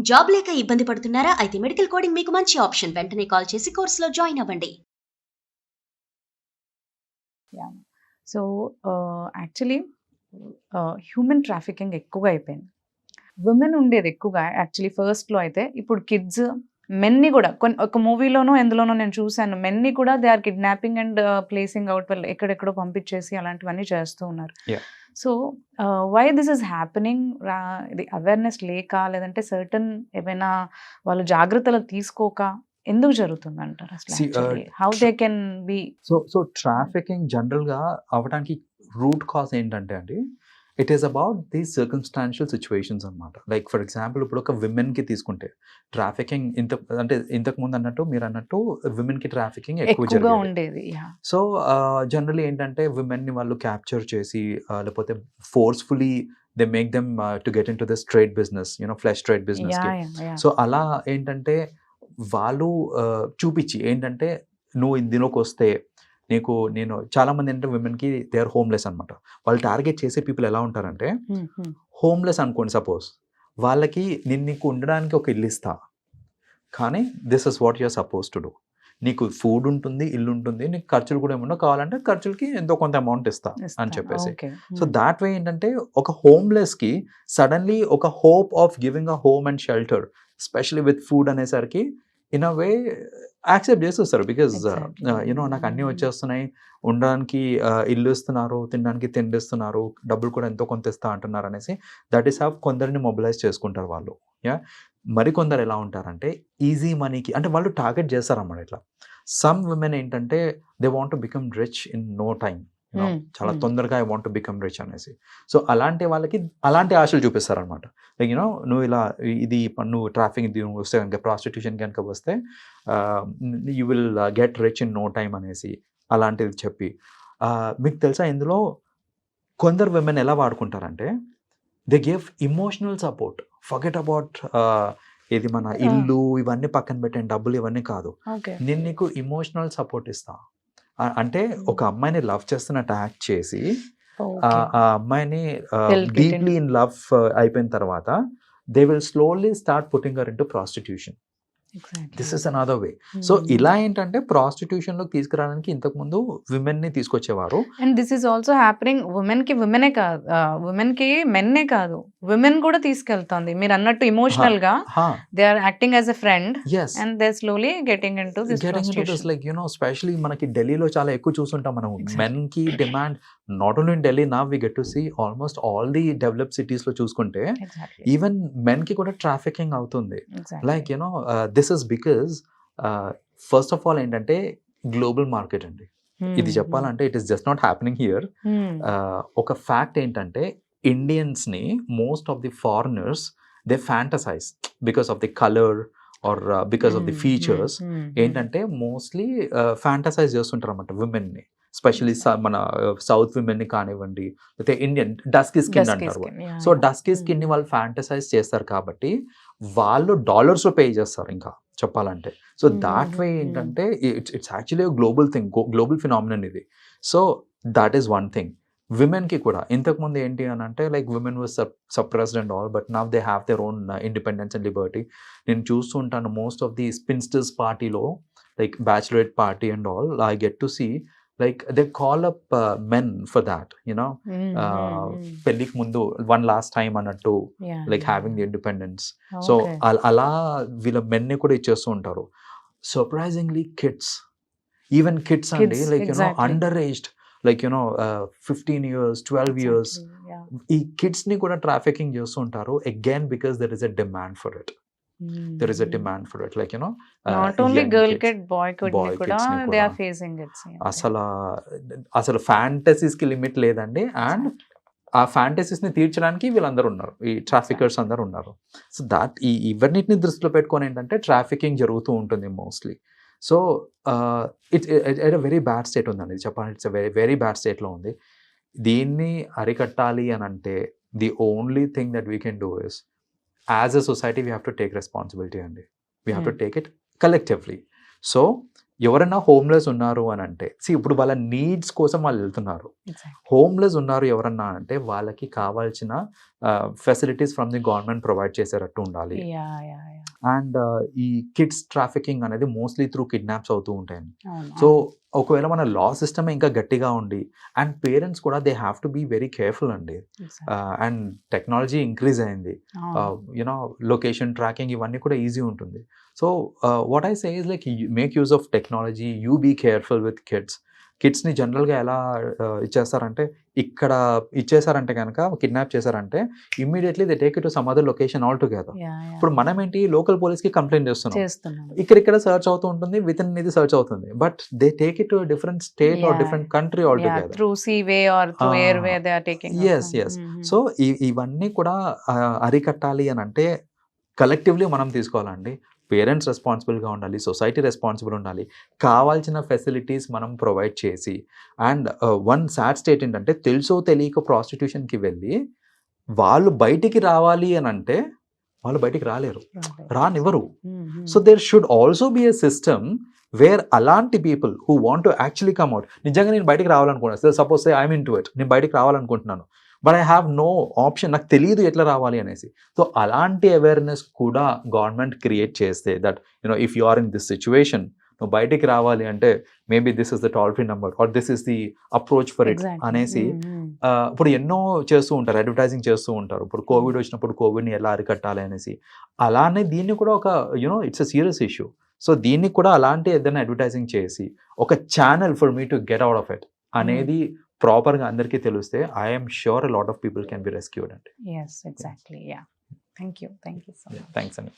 Job లేక ఇబ్బంది పడుతున్నారా? అయితే మెడికల్ కోడింగ్ మీకు మంచి ఆప్షన్. వెంటనే కాల్ చేసి కోర్సులో జాయిన్ అవ్వండి. Yeah! So, actually human trafficking ఎక్కువగా అయిపోయింది. విమెన్ ఉండేది ఎక్కువగా యాక్చువల్లీ ఫస్ట్‌లో అయితే. ఇప్పుడు కిడ్స్, మెన్‌ని కూడా ఒక మూవీలోనో, ఎందులోనో నేను చూసాను. మెన్‌ని కూడా they are kidnapping and placing out ఎక్కడెక్కడో పంపించేసి అలాంటివన్నీ చేస్తూ ఉన్నారు. Yeah. So, why this is happening? ఇది అవేర్‌నెస్ లేక, లేదంటే సర్టన్ ఏమైనా వాళ్ళు జాగ్రత్తలు తీసుకోక ఎందుకు జరుగుతుందంటారు అసలు See, actually? How they can be so trafficking జనరల్గా అవడానికి రూట్ కాజ్ ఏంటంటే అండి, it is about the circumstantial situations అనమాట. లైక్ ఫర్ ఎగ్జాంపుల్ ఇప్పుడు ఒక విమెన్కి తీసుకుంటే ట్రాఫికింగ్ ఇంతకు ముందు అన్నట్టు మీరు అన్నట్టు విమెన్కి ట్రాఫికింగ్ ఎక్కువ ఎక్కువగా జరిగేది. ఉండేది. యాహ్! సో జనరల్లీ ఏంటంటే విమెన్ని వాళ్ళు క్యాప్చర్ చేసి లేకపోతే forcefully they make them to get in to this trade business, flesh trade బిజినెస్కి. యాహ్! సో అలా ఏంటంటే వాళ్ళు చూపించి ఏంటంటే నువ్వు ఇందులోకి వస్తే నేను చాలామంది ఏంటంటే విమెన్కి దే ఆర్ హోమ్లెస్ అనమాట. వాళ్ళు టార్గెట్ చేసే పీపుల్ ఎలా ఉంటారంటే, హోమ్లెస్ అనుకోండి సపోజ్, వాళ్ళకి నీకు ఉండడానికి ఒక ఇల్లు ఇస్తా, కానీ this is what you're suppose to do. నీకు ఫుడ్ ఉంటుంది, ఇల్లు ఉంటుంది, నీకు ఖర్చులు కూడా ఏమన్నా కావాలంటే ఖర్చులకి ఎంతో కొంత అమౌంట్ ఇస్తా అని చెప్పేసి. సో దాట్ వే ఏంటంటే ఒక హోమ్లెస్కి సడన్లీ ఒక hope of giving a home and shelter, especially with food అనేసరికి ఇన్ అ వే యాక్సెప్ట్ చేసేస్తారు. బికాజ్ నాకు అన్నీ వచ్చేస్తున్నాయి, ఉండడానికి ఇల్లు ఇస్తున్నారు, తినడానికి తిండి ఇస్తున్నారు, డబ్బులు కూడా ఎంతో కొంత ఇస్తా అంటున్నారు అనేసి దట్ ఈస్ హావ్ కొందరిని మొబిలైజ్ చేసుకుంటారు వాళ్ళు. మరికొందరు ఎలా ఉంటారంటే ఈజీ మనీకి అంటే వాళ్ళు టార్గెట్ చేస్తారన్నమాట. ఇట్లా సమ్ విమెన్ ఏంటంటే they want to become rich in no time, చాలా తొందరగా I want to become rich అనేసి. సో అలాంటి వాళ్ళకి అలాంటి ఆశలు చూపిస్తారనమాట. లైక్ నువ్వు ఇలా నువ్వు ట్రాఫిక్ వస్తే కనుక, ప్రాస్టిట్యూషన్ కనుక వస్తే you will get rich in no time అనేసి అలాంటిది చెప్పి, మీకు తెలుసా ఇందులో కొందరు విమెన్ ఎలా వాడుకుంటారంటే they give emotional support. Forget about ఇది మన ఇల్లు ఇవన్నీ పక్కన పెట్టండి, డబ్బులు ఇవన్నీ కాదు, నేను నీకు ఇమోషనల్ సపోర్ట్ ఇస్తా అంటే ఒక అమ్మాయిని లవ్ చేస్తున్నట్టు యాక్ట్ చేసి ఆ అమ్మాయిని డీప్లీ ఇన్ లవ్ అయిపోయిన తర్వాత they will slowly start putting her into prostitution. This is another way. So ఇలా ఏంటంటే ప్రాస్టిట్యూషన్ లోకి తీసుకురావడానికి ఇంతకు ముందు విమెన్ ని తీసుకొచ్చేవారు. And this is also happening women కి విమెనే కాదు, ఉమెన్ కి మెన్నే కాదు, విమెన్ కూడా తీసుకెళ్తుంది. మీరు అన్నట్టు ఇమోషనల్ గా they are acting as a friend and they slowly getting into this prostitution. Like specially మనకి ఢిల్లీలో చాలా ఎక్కువ చూస్తుంటాం మనం. మెన్ కి demand not only in Delhi, now we get to see almost all the developed cities లో చూసుకుంటే ఈవెన్ మెన్ కి కూడా ట్రాఫికింగ్ అవుతుంది. Like this is because first of all ఏంటంటే గ్లోబల్ మార్కెట్ అండి. ఇది చెప్పాలంటే it is just not happening here. ఒక ఫ్యాక్ట్ ఏంటంటే ఇండియన్స్ ని most of the foreigners they fantasise because of the colour or because of the features. ఏంటంటే mostly fantasise చేస్తుంటారు అన్నమాట విమెన్ ని, ఎస్పెషలీ మన సౌత్ విమెన్ ని కానివ్వండి, లేకపోతే ఇండియన్ డస్కీ స్కిన్ అంటారు. సో డస్కీ స్కిన్ ని వాళ్ళు ఫ్యాంటసైజ్ చేస్తారు కాబట్టి వాళ్ళు డాలర్స్ లో పే చేస్తారు ఇంకా చెప్పాలంటే. సో దాట్ వే ఏంటంటే it's actually global thing, global phenomenon ఇది. So that is one thing. విమెన్కి కూడా ఇంతకుముందు ఏంటి అని అంటే like women was suppressed and all, but now they have their own independence and liberty. నేను చూస్తూ ఉంటాను మోస్ట్ ఆఫ్ ది స్పిన్స్టర్స్ పార్టీలో, like bachelorette party and all, I get to see like they call up men for that, పెళ్ళికి ముందు one last time అన్నట్టు, like having the independence. So అలా వీళ్ళ మెన్ని కూడా ఇచ్చేస్తూ ఉంటారు. సర్ప్రైజింగ్లీ కిడ్స్, ఈవెన్ కిడ్స్ అండి, like under aged, like 15 years 12 years, ఈ కిడ్స్ ని కూడా ట్రాఫికింగ్ చేస్తూ ఉంటారు. Again because there is a demand for it. There is a demand for it, like not only girl kid, boy kid kuda they are facing it. అసలు fantasies కి limit లేదండి. And ఆ fantasies ని తీర్చడానికి వీళ్ళందరూ ఉన్నారు, ఈ ట్రాఫికర్స్ అందరూ ఉన్నారు. సో దాట్ ఇవన్నిటిని దృష్టిలో పెట్టుకొని ఏంటంటే ట్రాఫికింగ్ జరుగుతూ ఉంటుంది mostly. So it's very bad state ఉందండి చెప్పాలి. ఇట్స్ వెరీ వెరీ బ్యాడ్ స్టేట్లో ఉంది. దీన్ని అరికట్టాలి అని అంటే the only thing that we can do is, as a society we have to take responsibility and we have to take it collectively. So ఎవరైనా homeless ఉన్నారు అని అంటే ఇప్పుడు వాళ్ళ నీడ్స్ కోసం వాళ్ళు వెళ్తున్నారు. హోమ్లెస్ ఉన్నారు ఎవరన్నా అంటే వాళ్ళకి కావాల్సిన facilities from the government provide చేసేటట్టు ఉండాలి. అండ్ ఈ కిడ్స్ ట్రాఫికింగ్ అనేది మోస్ట్లీ త్రూ కిడ్నాప్స్ అవుతూ ఉంటాయండి. సో ఒకవేళ మన లా సిస్టమ్ ఇంకా గట్టిగా ఉండి అండ్ పేరెంట్స్ కూడా they have to be very careful అండి. అండ్ టెక్నాలజీ ఇంక్రీజ్ అయింది, యునో లొకేషన్ ట్రాకింగ్ ఇవన్నీ కూడా ఈజీ ఉంటుంది. So what I say is like make use of technology, you be careful with కిడ్స్ని జనరల్గా ఎలా ఇచ్చేస్తారంటే ఇక్కడ ఇచ్చేసారంటే కనుక కిడ్నాప్ చేశారంటే immediately they take it to some other location all together. ఇప్పుడు మనం ఏంటి లోకల్ పోలీస్కి కంప్లైంట్ చేస్తున్నాం, ఇక్కడ సర్చ్ అవుతూ ఉంటుంది, విత్ ఇన్ ఇది సర్చ్ అవుతుంది, but they take it to different state or different country altogether. Yes. So ఇవన్నీ కూడా అరికట్టాలి అని అంటే కలెక్టివ్లీ మనం తీసుకోవాలండి. పేరెంట్స్ రెస్పాన్సిబుల్గా ఉండాలి, సొసైటీ రెస్పాన్సిబుల్ ఉండాలి, కావాల్సిన ఫెసిలిటీస్ మనం ప్రొవైడ్ చేసి. అండ్ వన్ సాడ్ స్టేట్ ఏంటంటే తెలుసో తెలియక ప్రాస్టిట్యూషన్కి వెళ్ళి వాళ్ళు బయటికి రావాలి అని అంటే వాళ్ళు బయటికి రానివ్వరు. So there should also be a system where అలాంటి people who want to actually come out, నిజంగా నేను బయటికి రావాలనుకుంటున్నాను, suppose I'm into it, నేను బయటికి రావాలనుకుంటున్నాను, but I have no option, నాకు తెలియదు ఎట్లా రావాలి అనేసి. సో అలాంటి అవేర్నెస్ కూడా గవర్నమెంట్ క్రియేట్ చేస్తే that if you are in this situation, నువ్వు బయటికి రావాలి అంటే maybe this is the toll free number or this is the approach for it అనేసి ఇప్పుడు ఎన్నో చేస్తూ ఉంటారు, అడ్వర్టైజింగ్ చేస్తూ ఉంటారు. ఇప్పుడు కోవిడ్ వచ్చినప్పుడు కోవిడ్ని ఎలా అరికట్టాలి అనేసి. అలానే దీన్ని కూడా ఒక it's a serious issue. So దీన్ని కూడా అలాంటి ఏదైనా అడ్వర్టైజింగ్ చేసి ఒక channel for me to get out of it అనేది ప్రాపర్గా అందరికీ తెలిస్తే I'm sure lot of people can be rescued అండి. Exactly. Thank you so much. Thanks అండి.